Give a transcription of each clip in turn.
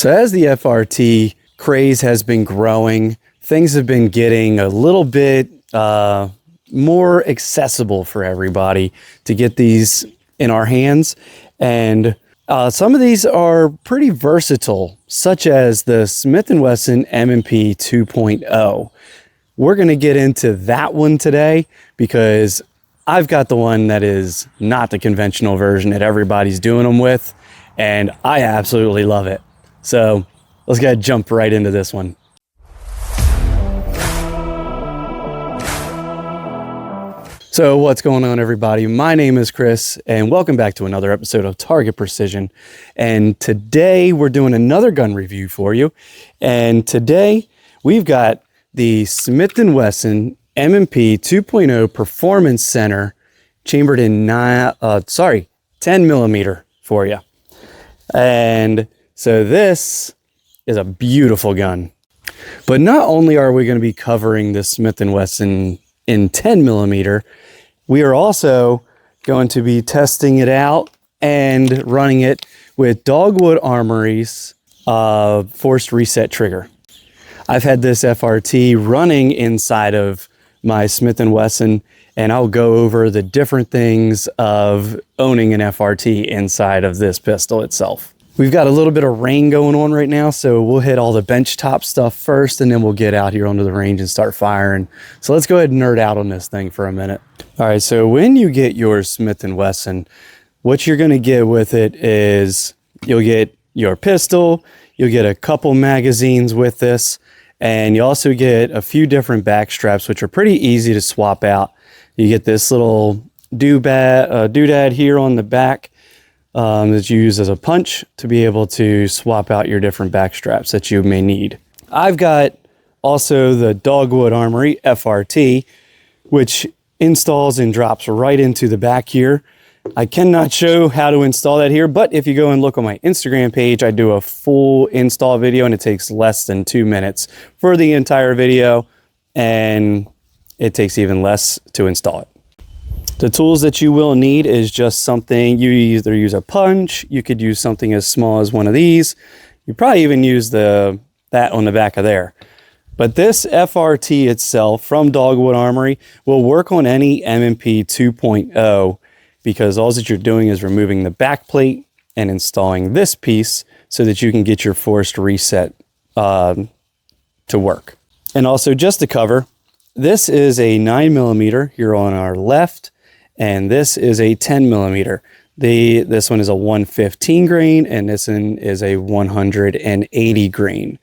So as the FRT craze has been growing, things have been getting a little bit more accessible for everybody to get these in our hands. And some of these are pretty versatile, such as the Smith Wesson M&P 2.0. We're going to get into that one today because I've got the one that is not the conventional version that everybody's doing them with, and I absolutely love it. So let's go ahead and jump right into this one. So what's going on, everybody? My name is Chris, and welcome back to another episode of Target Precision. And today we're doing another gun review for you. And today we've got the Smith Wesson M&P 2.0 Performance Center chambered in 10 millimeter for you. And so this is a beautiful gun. But not only are we going to be covering the Smith Wesson in 10 millimeter, we are also going to be testing it out and running it with Dogwood Armory's forced reset trigger. I've had this FRT running inside of my Smith & Wesson, and I'll go over the different things of owning an FRT inside of this pistol itself. We've got a little bit of rain going on right now, so we'll hit all the benchtop stuff first, and then we'll get out here onto the range and start firing. So let's go ahead and nerd out on this thing for a minute. All right, so when you get your Smith & Wesson, what you're gonna get with it is you'll get your pistol, you'll get a couple magazines with this, and you also get a few different back straps, which are pretty easy to swap out. You get this little doodad here on the back, that you use as a punch to be able to swap out your different back straps that you may need. I've got also the Dogwood Armory FRT, which installs and drops right into the back here. I cannot show how to install that here, but if you go and look on my Instagram page, I do a full install video and it takes less than 2 minutes for the entire video, and it takes even less to install it. The tools that you will need is just something, you either use a punch, you could use something as small as one of these. You probably even use that on the back of there. But this FRT itself from Dogwood Armory will work on any M&P 2.0 because all that you're doing is removing the back plate and installing this piece so that you can get your forced reset to work. And also, just to cover, this is a 9 millimeter here on our left, and this is a 10 millimeter. This one is a 115 grain, and this one is a 180 grain.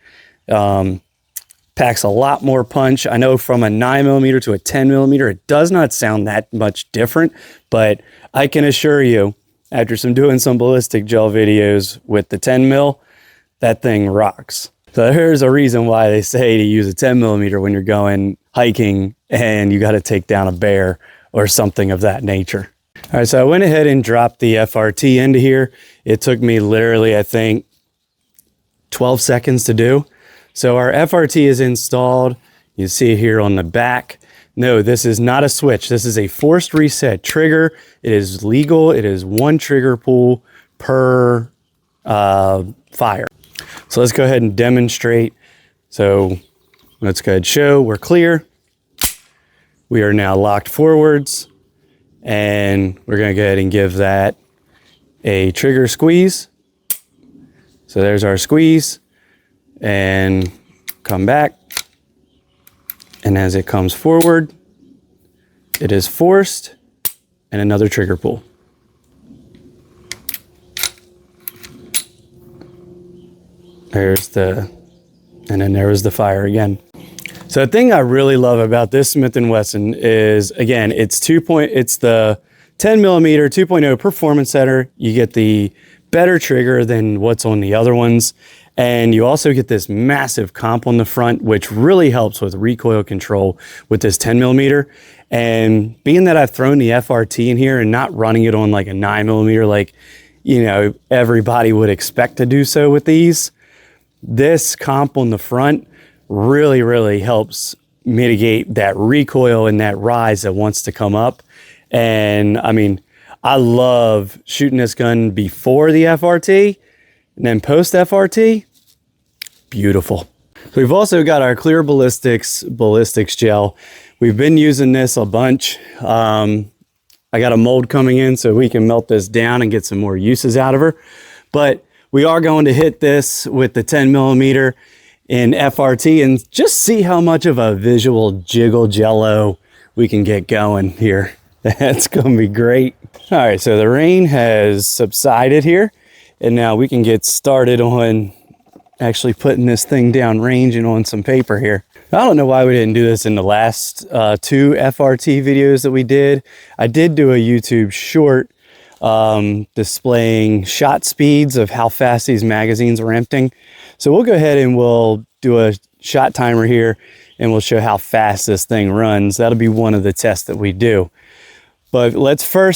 Packs a lot more punch. I know from a 9 millimeter to a 10 millimeter, it does not sound that much different, but I can assure you, after doing some ballistic gel videos with the 10 mil, that thing rocks. So here's a reason why they say to use a 10 millimeter when you're going hiking and you got to take down a bear or something of that nature. All right, so I went ahead and dropped the FRT into here. It took me literally, I think, 12 seconds to do. So our FRT is installed. You see it here on the back. No, this is not a switch. This is a forced reset trigger. It is legal. It is one trigger pull per fire. So let's go ahead and demonstrate. So let's go ahead and show we're clear. We are now locked forwards, and we're going to go ahead and give that a trigger squeeze. So there's our squeeze, and come back. And as it comes forward, it is forced, and another trigger pull. And then there was the fire again. So the thing I really love about this Smith & Wesson is, again, it's the 10 millimeter 2.0 Performance Center. You get the better trigger than what's on the other ones. And you also get this massive comp on the front, which really helps with recoil control with this 10 millimeter. And being that I've thrown the FRT in here and not running it on like a 9 millimeter, like, you know, everybody would expect to do so with these, this comp on the front really, really helps mitigate that recoil and that rise that wants to come up. And I mean, I love shooting this gun before the FRT, and then post FRT, beautiful. So we've also got our clear ballistics gel. We've been using this a bunch. I got a mold coming in so we can melt this down and get some more uses out of her. But we are going to hit this with the 10 millimeter in FRT and just see how much of a visual jiggle jello we can get going here. That's going to be great. All right, so the rain has subsided here, and now we can get started on actually putting this thing down range and on some paper here. I don't know why we didn't do this in the last 2 FRT videos that we did. I did do a YouTube short displaying shot speeds of how fast these magazines are emptying. So we'll go ahead and we'll do a shot timer here and we'll show how fast this thing runs. That'll be one of the tests that we do. But let's go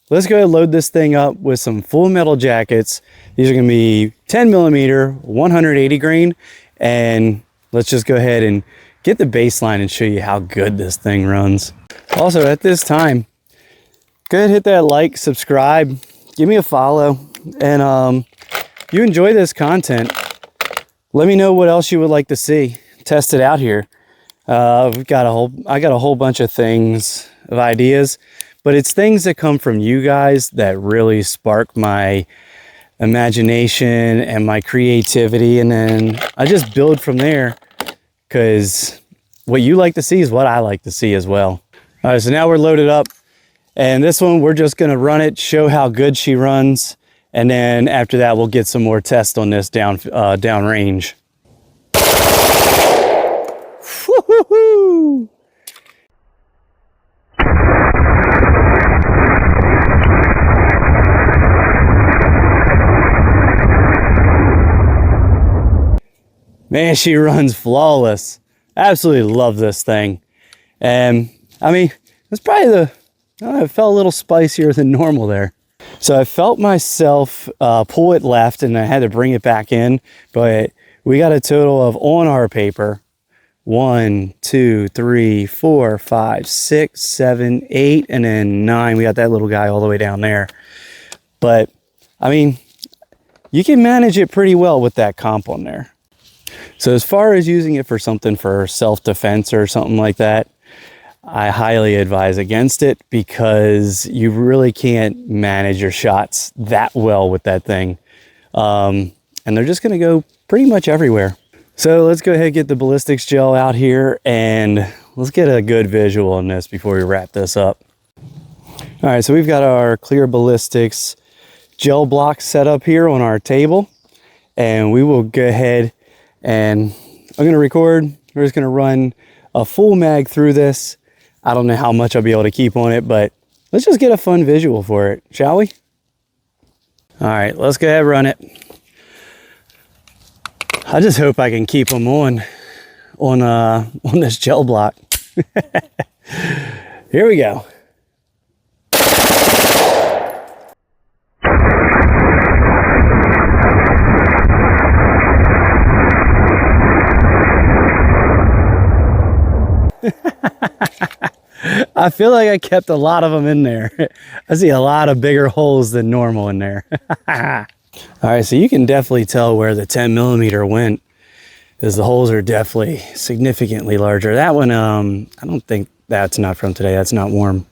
ahead and load this thing up with some full metal jackets. These are gonna be 10 millimeter, 180 grain. And let's just go ahead and get the baseline and show you how good this thing runs. Also at this time, go ahead and hit that like, subscribe, give me a follow. And if you enjoy this content, let me know what else you would like to see. Test it out here. I got a whole bunch of things, of ideas, but it's things that come from you guys that really spark my imagination and my creativity, and then I just build from there, because what you like to see is what I like to see as well. All right, so now we're loaded up, and this one we're just going to run it, show how good she runs, and then after that we'll get some more tests on this down range. Woo-hoo-hoo! Man, she runs flawless. Absolutely love this thing. And I mean, it's probably it felt a little spicier than normal there. So I felt myself pull it left and I had to bring it back in, but we got a total of, on our paper, 1, 2, 3, 4, 5, 6, 7, 8, and then 9. We got that little guy all the way down there. But I mean, you can manage it pretty well with that comp on there. So as far as using it for something for self-defense or something like that, I highly advise against it, because you really can't manage your shots that well with that thing. And they're just going to go pretty much everywhere. So let's go ahead and get the ballistics gel out here and let's get a good visual on this before we wrap this up. All right, so we've got our clear ballistics gel block set up here on our table, and we will go ahead and I'm going to record. We're just going to run a full mag through this. I don't know how much I'll be able to keep on it, but let's just get a fun visual for it, shall we? All right, let's go ahead and run it. I just hope I can keep them on this gel block. Here we go. I feel like I kept a lot of them in there. I see a lot of bigger holes than normal in there. All right, so you can definitely tell where the 10 millimeter went, because the holes are definitely significantly larger. That one, I don't think that's not from today. That's not warm.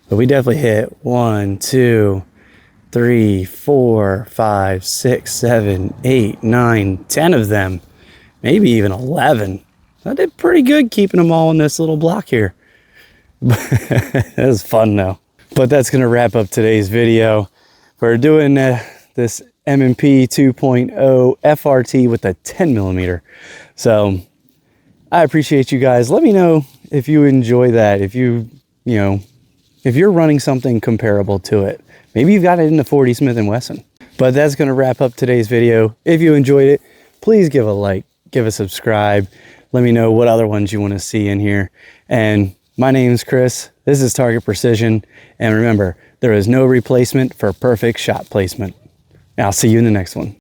But we definitely hit 1, 2, 3, 4, 5, 6, 7, 8, 9, 10 of them. Maybe even 11. I did pretty good keeping them all in this little block here. That was fun though. But that's going to wrap up today's video. We're doing this M&P 2.0 FRT with a 10 millimeter. So I appreciate you guys. Let me know if you enjoy that. If if you're running something comparable to it. Maybe you've got it in the 40 Smith Wesson. But that's going to wrap up today's video. If you enjoyed it, please give a like, give a subscribe. Let me know what other ones you want to see in here. And my name's Chris. This is Target Precision. And remember, there is no replacement for perfect shot placement. I'll see you in the next one.